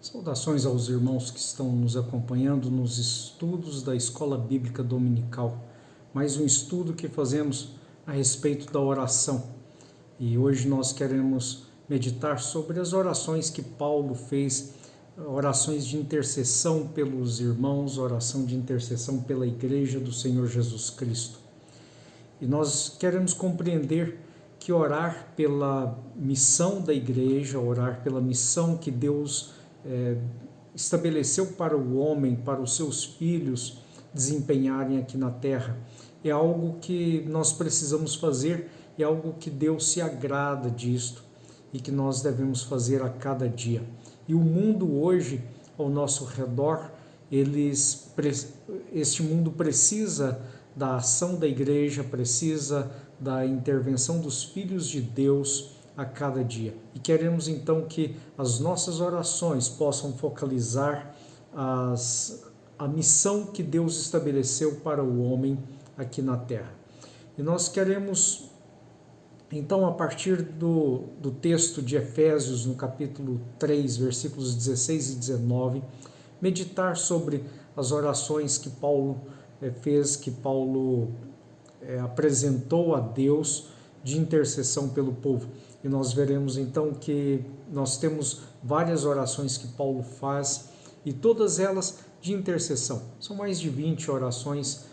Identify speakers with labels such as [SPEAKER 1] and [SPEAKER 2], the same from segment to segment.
[SPEAKER 1] Saudações aos irmãos que estão nos acompanhando nos estudos da Escola Bíblica Dominical. Mais um estudo que fazemos a respeito da oração. E hoje nós queremos meditar sobre as orações que Paulo fez, orações de intercessão pelos irmãos, oração de intercessão pela Igreja do Senhor Jesus Cristo. E nós queremos compreender que orar pela missão da Igreja, orar pela missão que Deus estabeleceu para o homem, para os seus filhos desempenharem aqui na terra. É algo que nós precisamos fazer, é algo que Deus se agrada disto e que nós devemos fazer a cada dia. E o mundo hoje, ao nosso redor, este mundo precisa da ação da igreja, precisa da intervenção dos filhos de Deus a cada dia. E queremos então que as nossas orações possam focalizar a missão que Deus estabeleceu para o homem aqui na terra. E nós queremos então, a partir do texto de Efésios, no capítulo 3, versículos 16 e 19, meditar sobre as orações que Paulo fez, que Paulo apresentou a Deus de intercessão pelo povo. E nós veremos então que nós temos várias orações que Paulo faz e todas elas de intercessão. São mais de 20 orações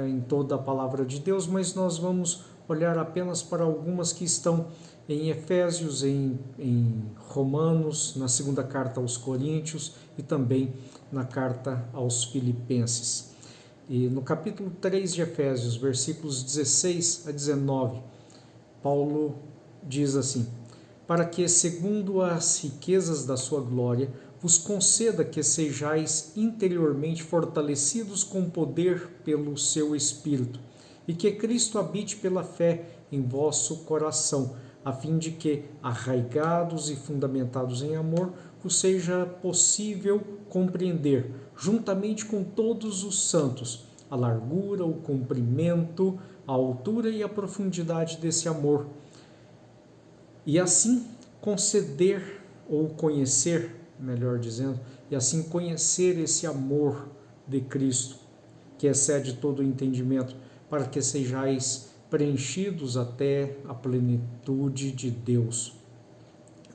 [SPEAKER 1] em toda a palavra de Deus, mas nós vamos olhar apenas para algumas que estão em Efésios, em Romanos, na segunda carta aos Coríntios e também na carta aos Filipenses. E no capítulo 3 de Efésios, versículos 16 a 19, Paulo diz assim: para que, segundo as riquezas da sua glória, vos conceda que sejais interiormente fortalecidos com poder pelo seu Espírito, e que Cristo habite pela fé em vosso coração, a fim de que, arraigados e fundamentados em amor, vos seja possível compreender, juntamente com todos os santos, a largura, o comprimento, a altura e a profundidade desse amor, e assim conceder ou conhecer, melhor dizendo, e assim conhecer esse amor de Cristo, que excede todo o entendimento, para que sejais preenchidos até a plenitude de Deus.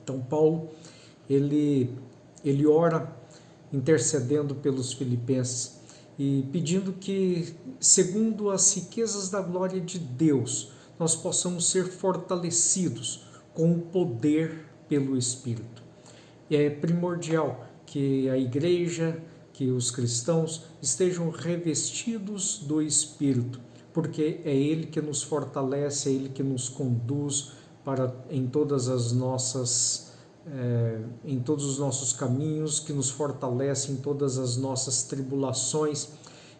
[SPEAKER 1] Então Paulo, ele ora intercedendo pelos filipenses e pedindo que, segundo as riquezas da glória de Deus, nós possamos ser fortalecidos com o poder pelo Espírito. É primordial que a igreja, que os cristãos estejam revestidos do Espírito, porque é Ele que nos fortalece, é Ele que nos conduz em todas as nossas, em todos os nossos caminhos, que nos fortalece em todas as nossas tribulações,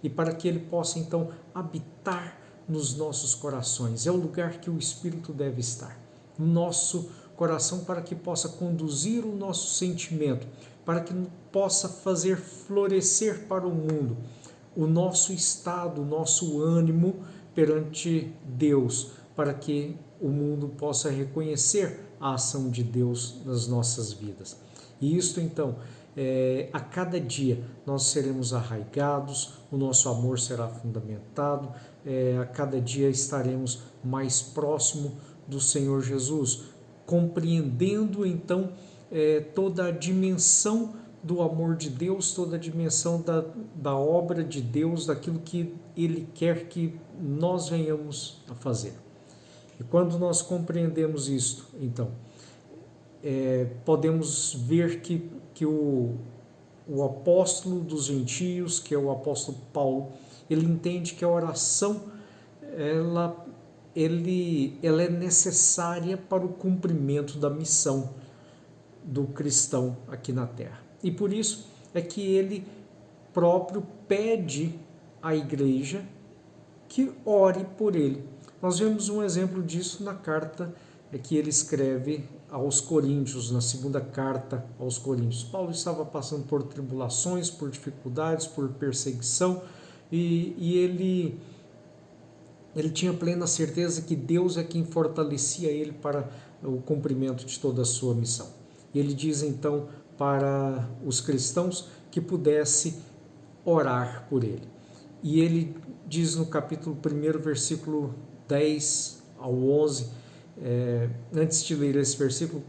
[SPEAKER 1] e para que Ele possa então habitar nos nossos corações. É o lugar que o Espírito deve estar, no nosso coração, para que possa conduzir o nosso sentimento, para que possa fazer florescer para o mundo o nosso estado, o nosso ânimo perante Deus, para que o mundo possa reconhecer a ação de Deus nas nossas vidas. E isto então, a cada dia nós seremos arraigados, o nosso amor será fundamentado, a cada dia estaremos mais próximo do Senhor Jesus, compreendendo então toda a dimensão do amor de Deus, toda a dimensão da obra de Deus, daquilo que Ele quer que nós venhamos a fazer. E quando nós compreendemos isto, então, podemos ver que o apóstolo dos gentios, que é o apóstolo Paulo, ele entende que a oração ela é necessária para o cumprimento da missão do cristão aqui na terra. E por isso é que ele próprio pede à igreja que ore por ele. Nós vemos um exemplo disso na carta que ele escreve aos Coríntios, na segunda carta aos Coríntios. Paulo estava passando por tribulações, por dificuldades, por perseguição, e ele tinha plena certeza que Deus é quem fortalecia ele para o cumprimento de toda a sua missão. E ele diz então para os cristãos que pudesse orar por ele. E ele diz no capítulo 1, versículo 10 ao 11, antes de ler esse versículo,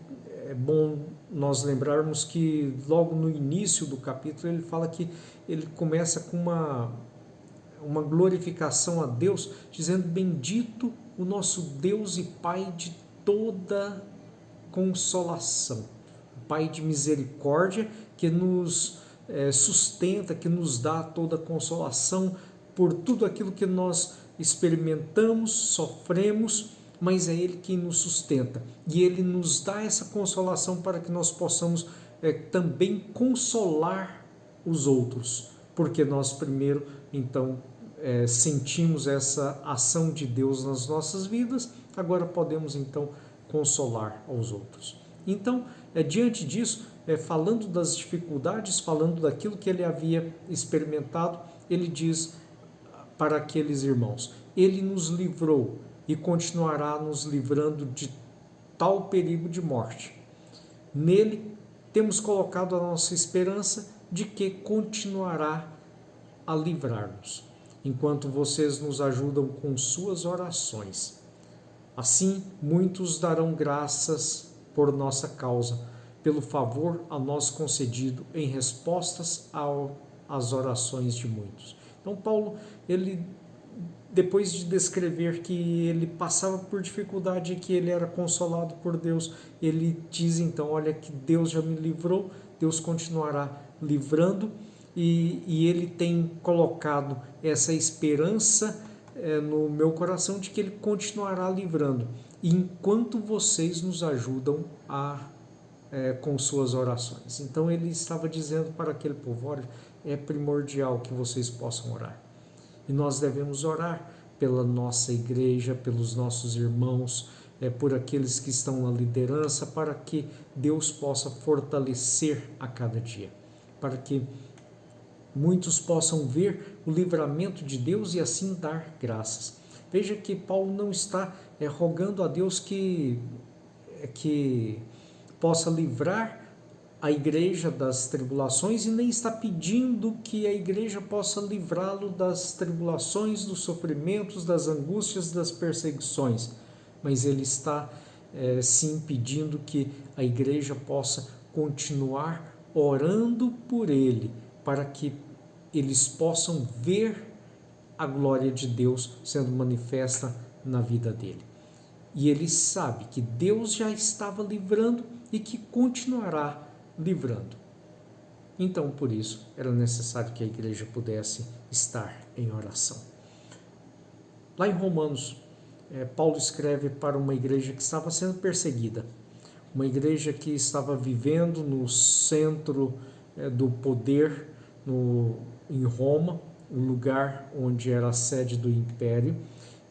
[SPEAKER 1] é bom nós lembrarmos que logo no início do capítulo ele fala que ele começa com uma glorificação a Deus, dizendo: bendito o nosso Deus e Pai de toda consolação, Pai de misericórdia, que nos sustenta, que nos dá toda consolação por tudo aquilo que nós experimentamos, sofremos, mas é Ele quem nos sustenta e Ele nos dá essa consolação para que nós possamos também consolar os outros, porque nós primeiro então sentimos essa ação de Deus nas nossas vidas, agora podemos então consolar aos outros. Então, diante disso, falando das dificuldades, falando daquilo que ele havia experimentado, ele diz para aqueles irmãos: ele nos livrou e continuará nos livrando de tal perigo de morte. Nele temos colocado a nossa esperança de que continuará a livrar-nos, enquanto vocês nos ajudam com suas orações. Assim, muitos darão graças por nossa causa, pelo favor a nós concedido em respostas às orações de muitos. Então, Paulo, ele, depois de descrever que ele passava por dificuldade e que ele era consolado por Deus, ele diz então: olha, que Deus já me livrou, Deus continuará livrando, e ele tem colocado essa esperança no meu coração de que ele continuará livrando, enquanto vocês nos ajudam com suas orações. Então ele estava dizendo para aquele povo: olha, é primordial que vocês possam orar. E nós devemos orar pela nossa igreja, pelos nossos irmãos, por aqueles que estão na liderança, para que Deus possa fortalecer a cada dia, para que muitos possam ver o livramento de Deus e assim dar graças. Veja que Paulo não está rogando a Deus que possa livrar a igreja das tribulações, e nem está pedindo que a igreja possa livrá-lo das tribulações, dos sofrimentos, das angústias, das perseguições, mas ele está sim pedindo que a igreja possa continuar orando por ele, para que eles possam ver a glória de Deus sendo manifesta na vida dele. E ele sabe que Deus já estava livrando e que continuará livrando. Então, por isso, era necessário que a igreja pudesse estar em oração. Lá em Romanos, Paulo escreve para uma igreja que estava sendo perseguida, uma igreja que estava vivendo no centro do poder em Roma, o lugar onde era a sede do império,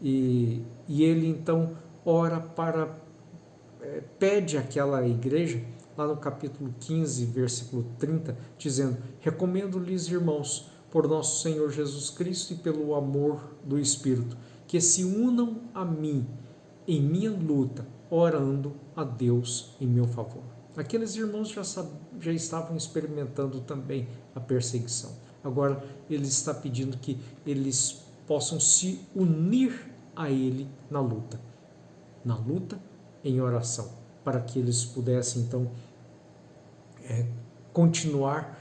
[SPEAKER 1] e ele então ora pede àquela igreja, lá no capítulo 15, versículo 30, dizendo: recomendo-lhes, irmãos, por nosso Senhor Jesus Cristo e pelo amor do Espírito, que se unam a mim em minha luta, orando a Deus em meu favor. Aqueles irmãos já estavam experimentando também a perseguição. Agora ele está pedindo que eles possam se unir a ele na luta em oração, para que eles pudessem então continuar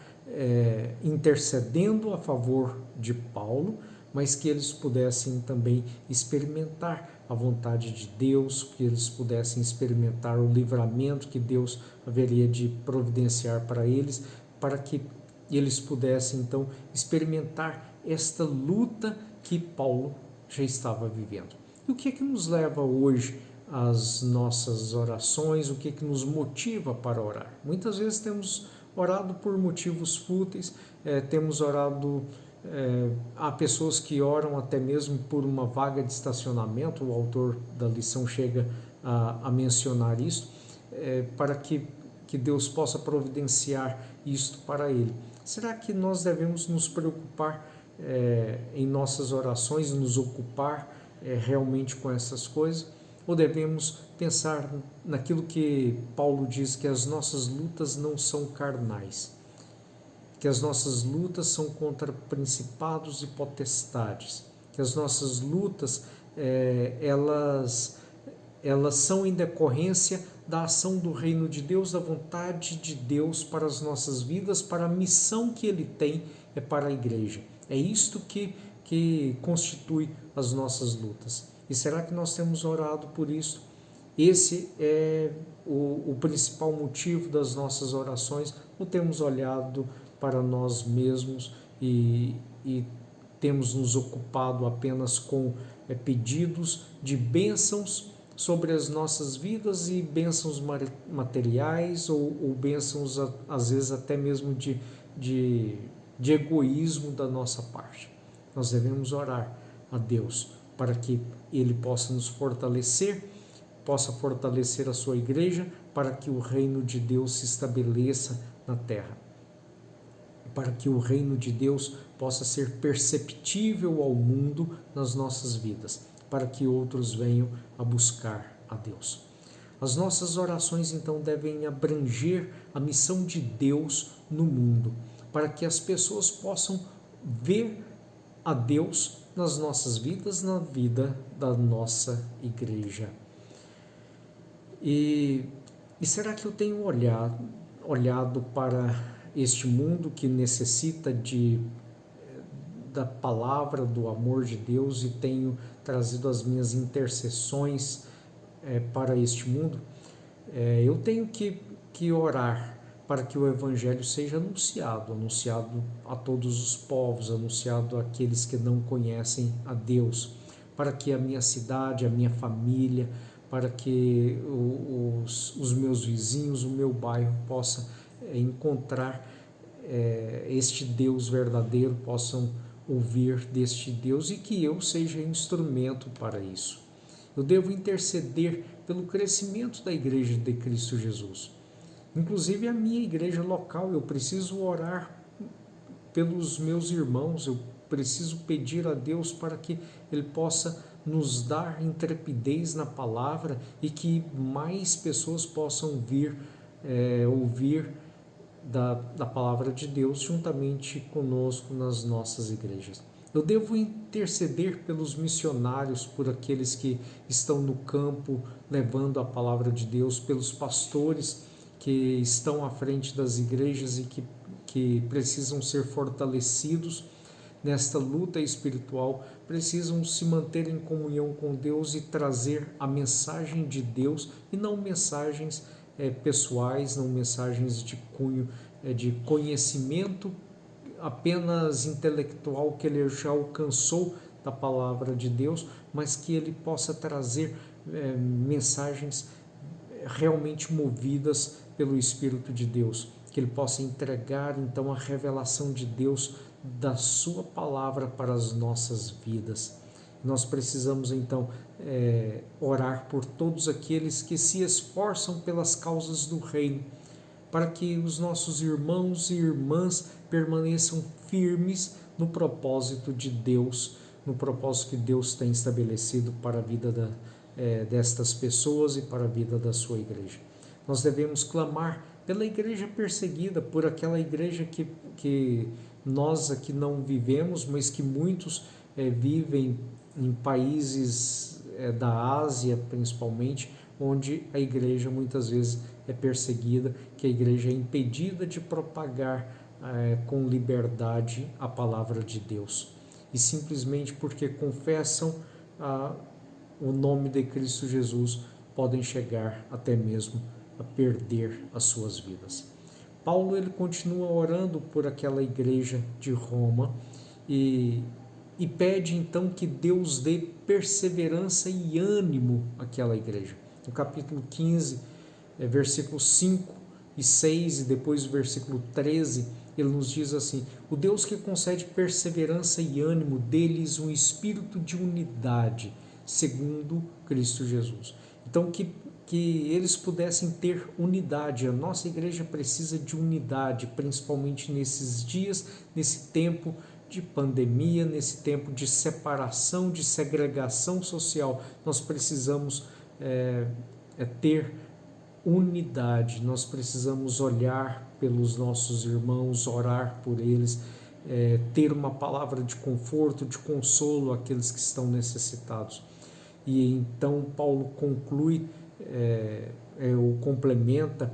[SPEAKER 1] intercedendo a favor de Paulo, mas que eles pudessem também experimentar a vontade de Deus, que eles pudessem experimentar o livramento que Deus haveria de providenciar para eles, para que eles pudessem então experimentar esta luta que Paulo já estava vivendo. E o que é que nos leva hoje às nossas orações? O que é que nos motiva para orar? Muitas vezes temos orado por motivos fúteis, temos orado, há pessoas que oram até mesmo por uma vaga de estacionamento. O autor da lição chega a mencionar isso, para que Deus possa providenciar isto para ele. Será que nós devemos nos preocupar em nossas orações, nos ocupar realmente com essas coisas? Ou devemos pensar naquilo que Paulo diz, que as nossas lutas não são carnais, que as nossas lutas são contra principados e potestades, que as nossas lutas elas são em decorrência da ação do reino de Deus, da vontade de Deus para as nossas vidas, para a missão que Ele tem para a igreja. É isto que constitui as nossas lutas. E será que nós temos orado por isso? Esse é o principal motivo das nossas orações, ou temos olhado para nós mesmos e temos nos ocupado apenas com pedidos de bênçãos sobre as nossas vidas e bênçãos materiais ou bênçãos às vezes até mesmo de egoísmo da nossa parte. Nós devemos orar a Deus para que Ele possa nos fortalecer, possa fortalecer a sua igreja, para que o reino de Deus se estabeleça na terra, para que o reino de Deus possa ser perceptível ao mundo nas nossas vidas, para que outros venham a buscar a Deus. As nossas orações então devem abranger a missão de Deus no mundo, para que as pessoas possam ver a Deus nas nossas vidas, na vida da nossa igreja. E será que eu tenho olhado para este mundo que necessita da palavra, do amor de Deus, e tenho trazido as minhas intercessões para este mundo? Eu tenho que orar para que o Evangelho seja anunciado a todos os povos, anunciado àqueles que não conhecem a Deus, para que a minha cidade, a minha família, para que os meus vizinhos, o meu bairro possa encontrar este Deus verdadeiro, possam ouvir deste Deus e que eu seja instrumento para isso. Eu devo interceder pelo crescimento da Igreja de Cristo Jesus. Inclusive a minha igreja local, eu preciso orar pelos meus irmãos, eu preciso pedir a Deus para que Ele possa nos dar intrepidez na palavra e que mais pessoas possam ouvir da palavra de Deus juntamente conosco nas nossas igrejas. Eu devo interceder pelos missionários, por aqueles que estão no campo levando a palavra de Deus, pelos pastores que estão à frente das igrejas e que precisam ser fortalecidos nesta luta espiritual, precisam se manter em comunhão com Deus e trazer a mensagem de Deus e não mensagens pessoais, não mensagens de cunho de conhecimento apenas intelectual que ele já alcançou da palavra de Deus, mas que ele possa trazer mensagens realmente movidas pelo Espírito de Deus, que ele possa entregar então a revelação de Deus da sua palavra para as nossas vidas. Nós precisamos então orar por todos aqueles que se esforçam pelas causas do reino, para que os nossos irmãos e irmãs permaneçam firmes no propósito de Deus, no propósito que Deus tem estabelecido para a vida destas pessoas e para a vida da sua igreja. Nós devemos clamar pela igreja perseguida, por aquela igreja que nós aqui não vivemos, mas que muitos vivem em países da Ásia, principalmente, onde a igreja muitas vezes é perseguida, que a igreja é impedida de propagar com liberdade a palavra de Deus. E simplesmente porque confessam o nome de Cristo Jesus, podem chegar até mesmo a perder as suas vidas. Paulo ele continua orando por aquela igreja de Roma e pede então que Deus dê perseverança e ânimo àquela igreja. No capítulo 15, versículos 5 e 6 e depois o versículo 13, ele nos diz assim: o Deus que concede perseverança e ânimo, dê-lhes um espírito de unidade, segundo Cristo Jesus. Então que eles pudessem ter unidade. A nossa igreja precisa de unidade, principalmente nesses dias, nesse tempo de pandemia, nesse tempo de separação, de segregação social. Nós precisamos é ter unidade. Nós precisamos olhar pelos nossos irmãos, orar por eles, ter uma palavra de conforto, de consolo àqueles que estão necessitados. E então Paulo conclui, ou complementa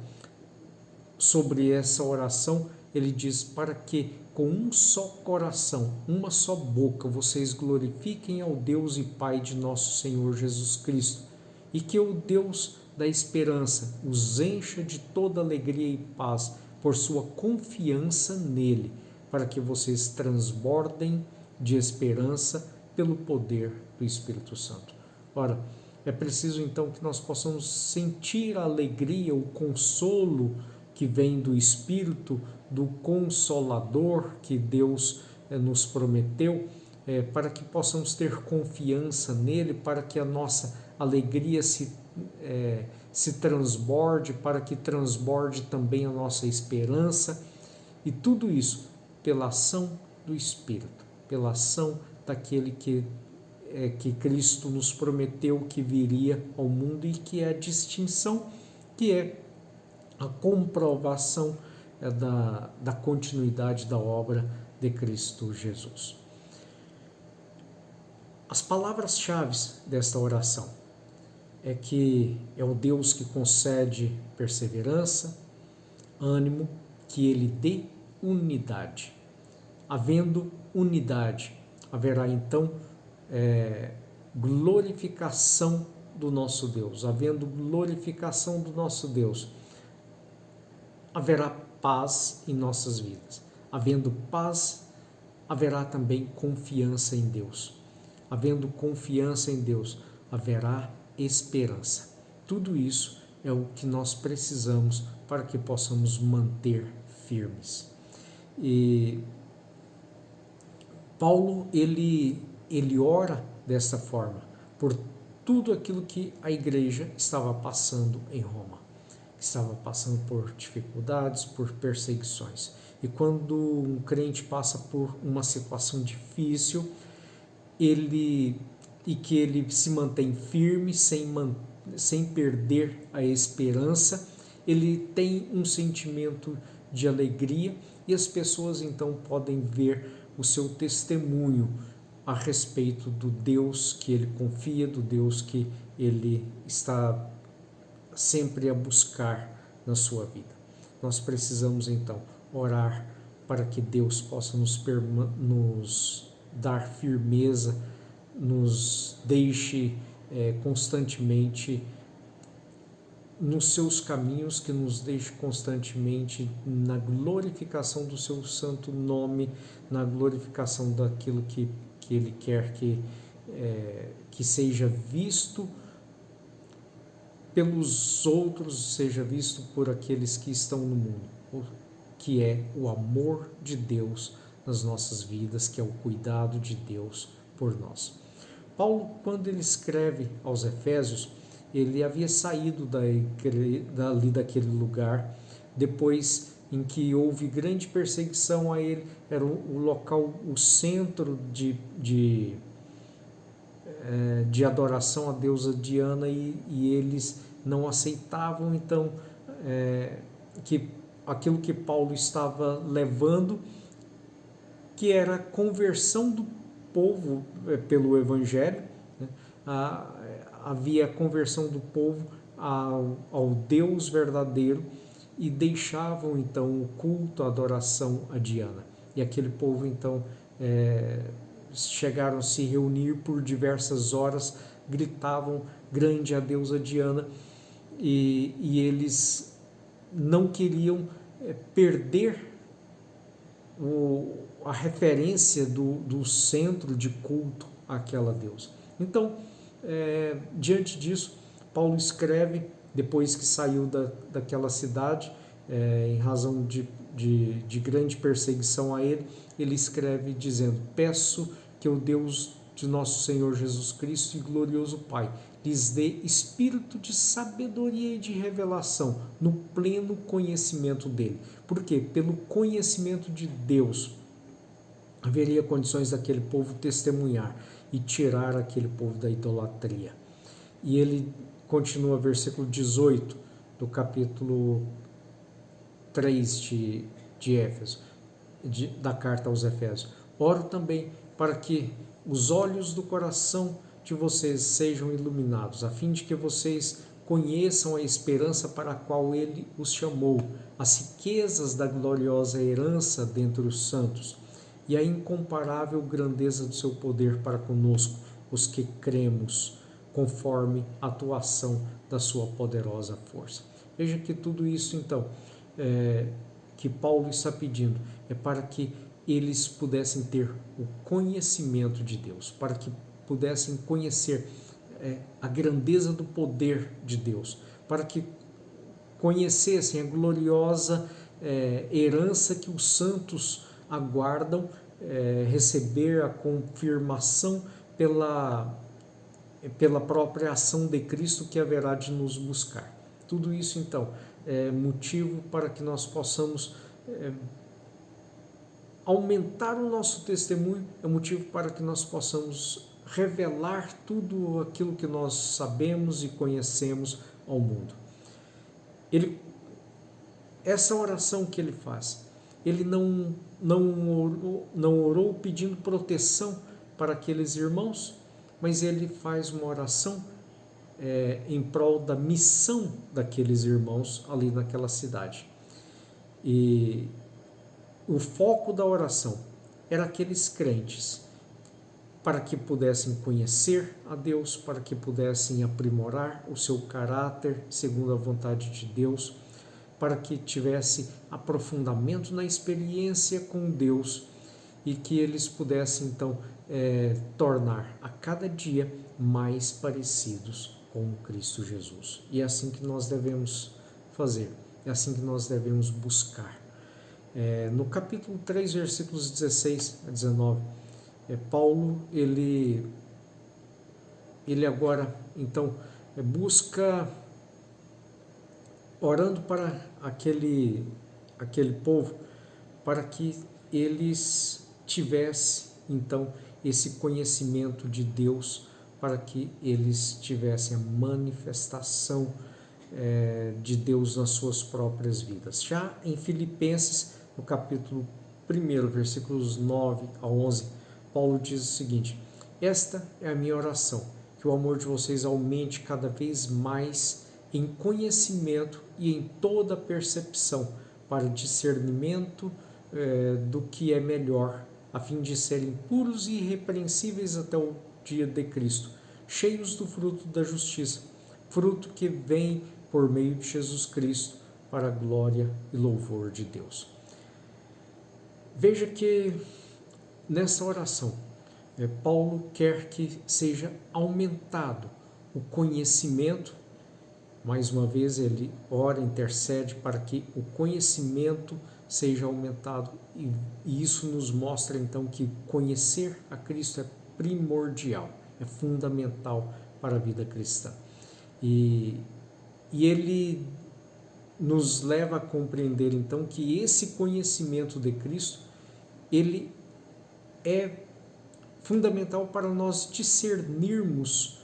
[SPEAKER 1] sobre essa oração. Ele diz: para que com um só coração, uma só boca, vocês glorifiquem ao Deus e Pai de nosso Senhor Jesus Cristo, e que o Deus da esperança os encha de toda alegria e paz por sua confiança nele, para que vocês transbordem de esperança pelo poder do Espírito Santo. Ora, é preciso então que nós possamos sentir a alegria, o consolo que vem do Espírito, do Consolador que Deus nos prometeu, para que possamos ter confiança nele, para que a nossa alegria se transborde, para que transborde também a nossa esperança, e tudo isso pela ação do Espírito, pela ação daquele que Cristo nos prometeu que viria ao mundo, e que é a distinção, que é a comprovação da continuidade da obra de Cristo Jesus. As palavras-chave desta oração é que é o Deus que concede perseverança, ânimo, que Ele dê unidade. Havendo unidade, haverá então glorificação do nosso Deus. Havendo glorificação do nosso Deus, haverá paz em nossas vidas. Havendo paz, haverá também confiança em Deus. Havendo confiança em Deus, haverá esperança. Tudo isso é o que nós precisamos para que possamos manter firmes. E Paulo, ele ora dessa forma por tudo aquilo que a igreja estava passando em Roma. Estava passando por dificuldades, por perseguições. E quando um crente passa por uma situação difícil, e que ele se mantém firme, sem perder a esperança, ele tem um sentimento de alegria, e as pessoas então podem ver o seu testemunho a respeito do Deus que ele confia, do Deus que ele está sempre a buscar na sua vida. Nós precisamos então orar para que Deus possa nos dar firmeza, nos deixe constantemente nos seus caminhos, que nos deixe constantemente na glorificação do seu santo nome, na glorificação daquilo que Ele quer que seja visto pelos outros, seja visto por aqueles que estão no mundo, que é o amor de Deus nas nossas vidas, que é o cuidado de Deus por nós. Paulo, quando ele escreve aos Efésios, ele havia saído dali daquele lugar, depois em que houve grande perseguição a ele. Era o local, o centro de adoração à deusa Diana, e eles não aceitavam então que aquilo que Paulo estava levando, que era a conversão do povo pelo Evangelho, né? Havia a conversão do povo ao Deus verdadeiro, e deixavam então o culto, a adoração a Diana. E aquele povo então chegaram a se reunir por diversas horas, gritavam grande a deusa Diana, e eles não queriam perder a referência do centro de culto àquela deusa. Então, diante disso, Paulo escreve, depois que saiu daquela cidade, em razão de grande perseguição a ele, ele escreve dizendo: peço que o Deus de nosso Senhor Jesus Cristo e glorioso Pai lhes dê espírito de sabedoria e de revelação no pleno conhecimento dele. Por quê? Pelo conhecimento de Deus haveria condições daquele povo testemunhar e tirar aquele povo da idolatria. E ele continua versículo 18 do capítulo 3 de Éfeso, da carta aos Efésios. Oro também para que os olhos do coração de vocês sejam iluminados, a fim de que vocês conheçam a esperança para a qual Ele os chamou, as riquezas da gloriosa herança dentre os santos e a incomparável grandeza do seu poder para conosco, os que cremos, conforme a atuação da sua poderosa força. Veja que tudo isso, então, que Paulo está pedindo é para que eles pudessem ter o conhecimento de Deus, para que pudessem conhecer a grandeza do poder de Deus, para que conhecessem a gloriosa herança que os santos aguardam receber a confirmação pela própria ação de Cristo que haverá de nos buscar. Tudo isso, então, é motivo para que nós possamos aumentar o nosso testemunho, é motivo para que nós possamos revelar tudo aquilo que nós sabemos e conhecemos ao mundo. Essa oração que ele faz, ele não orou pedindo proteção para aqueles irmãos, mas ele faz uma oração em prol da missão daqueles irmãos ali naquela cidade. E o foco da oração era aqueles crentes, para que pudessem conhecer a Deus, para que pudessem aprimorar o seu caráter segundo a vontade de Deus, para que tivesse aprofundamento na experiência com Deus e que eles pudessem então tornar a cada dia mais parecidos com Cristo Jesus. E é assim que nós devemos fazer, é assim que nós devemos buscar. No capítulo 3, versículos 16 a 19, Paulo, ele agora, então, busca, orando para aquele povo, para que eles tivessem, então, esse conhecimento de Deus, para que eles tivessem a manifestação de Deus nas suas próprias vidas. Já em Filipenses, no capítulo 1, versículos 9 a 11, Paulo diz o seguinte: esta é a minha oração, que o amor de vocês aumente cada vez mais em conhecimento e em toda percepção, para discernimento do que é melhor, a fim de serem puros e irrepreensíveis até o dia de Cristo, cheios do fruto da justiça, fruto que vem por meio de Jesus Cristo, para a glória e louvor de Deus. Veja que nessa oração, Paulo quer que seja aumentado o conhecimento. Mais uma vez ele ora, intercede para que o conhecimento seja aumentado, e isso nos mostra então que conhecer a Cristo é primordial, é fundamental para a vida cristã. E ele nos leva a compreender então que esse conhecimento de Cristo, ele é fundamental para nós discernirmos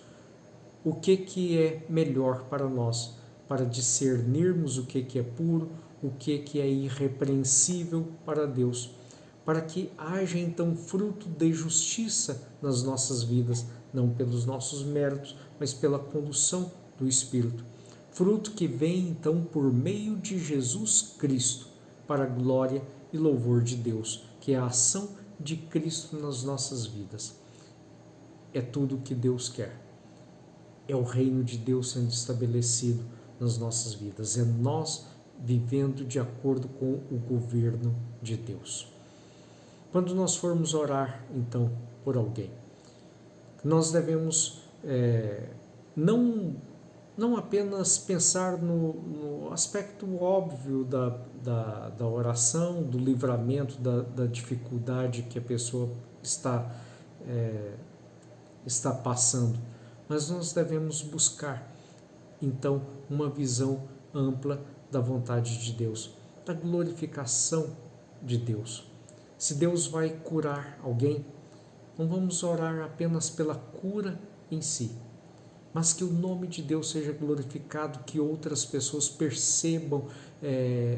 [SPEAKER 1] o que é melhor para nós, para discernirmos o que é puro, o que é irrepreensível para Deus, para que haja então fruto de justiça nas nossas vidas, não pelos nossos méritos, mas pela condução do Espírito. Fruto que vem então por meio de Jesus Cristo, para a glória e louvor de Deus, que é a ação de Cristo nas nossas vidas. É tudo o que Deus quer. É o reino de Deus sendo estabelecido nas nossas vidas. É nós vivendo de acordo com o governo de Deus. Quando nós formos orar, então, por alguém, nós devemos não apenas pensar no aspecto óbvio da oração, do livramento, da dificuldade que a pessoa está passando, mas nós devemos buscar, então, uma visão ampla da vontade de Deus, da glorificação de Deus. Se Deus vai curar alguém, não vamos orar apenas pela cura em si, mas que o nome de Deus seja glorificado, que outras pessoas percebam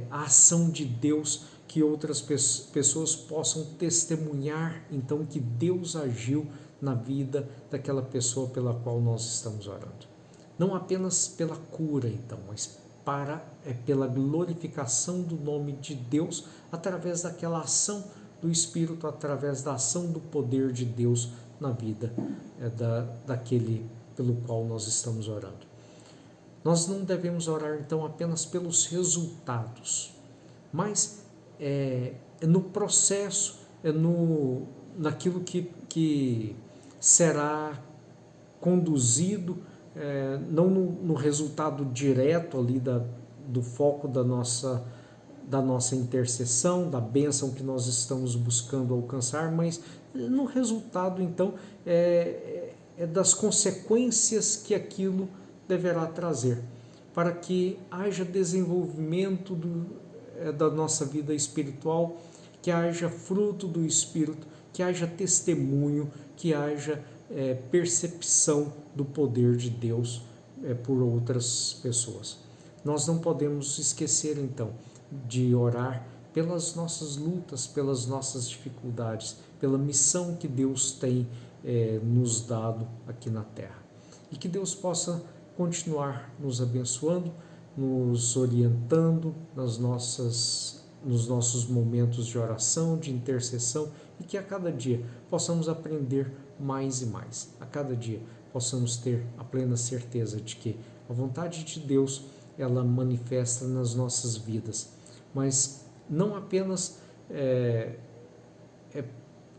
[SPEAKER 1] a ação de Deus, que outras pessoas possam testemunhar então que Deus agiu na vida daquela pessoa pela qual nós estamos orando. Não apenas pela cura então, mas pela glorificação do nome de Deus através daquela ação do Espírito, através da ação do poder de Deus na vida daquele pelo qual nós estamos orando. Nós não devemos orar então apenas pelos resultados, mas no processo, naquilo que será conduzido, não no resultado direto ali do foco da nossa intercessão, da bênção que nós estamos buscando alcançar, mas no resultado então das consequências que aquilo deverá trazer, para que haja desenvolvimento da nossa vida espiritual, que haja fruto do Espírito, que haja testemunho, que haja percepção do poder de Deus por outras pessoas. Nós não podemos esquecer então de orar pelas nossas lutas, pelas nossas dificuldades, pela missão que Deus tem nos dado aqui na terra. E que Deus possa continuar nos abençoando, nos orientando nos nossos momentos de oração, de intercessão, e que a cada dia possamos aprender mais e mais. A cada dia possamos ter a plena certeza de que a vontade de Deus ela manifesta nas nossas vidas, mas não apenas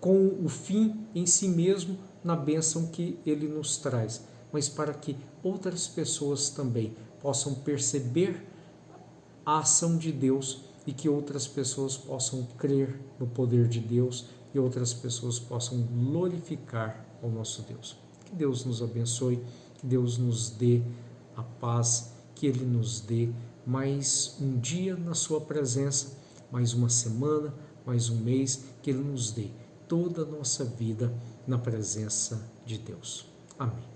[SPEAKER 1] com o fim em si mesmo na bênção que Ele nos traz, mas para que outras pessoas também possam perceber a ação de Deus e que outras pessoas possam crer no poder de Deus e outras pessoas possam glorificar ao nosso Deus. Que Deus nos abençoe, que Deus nos dê a paz, que Ele nos dê mais um dia na sua presença, mais uma semana, mais um mês, que Ele nos dê toda a nossa vida na presença de Deus. Amém.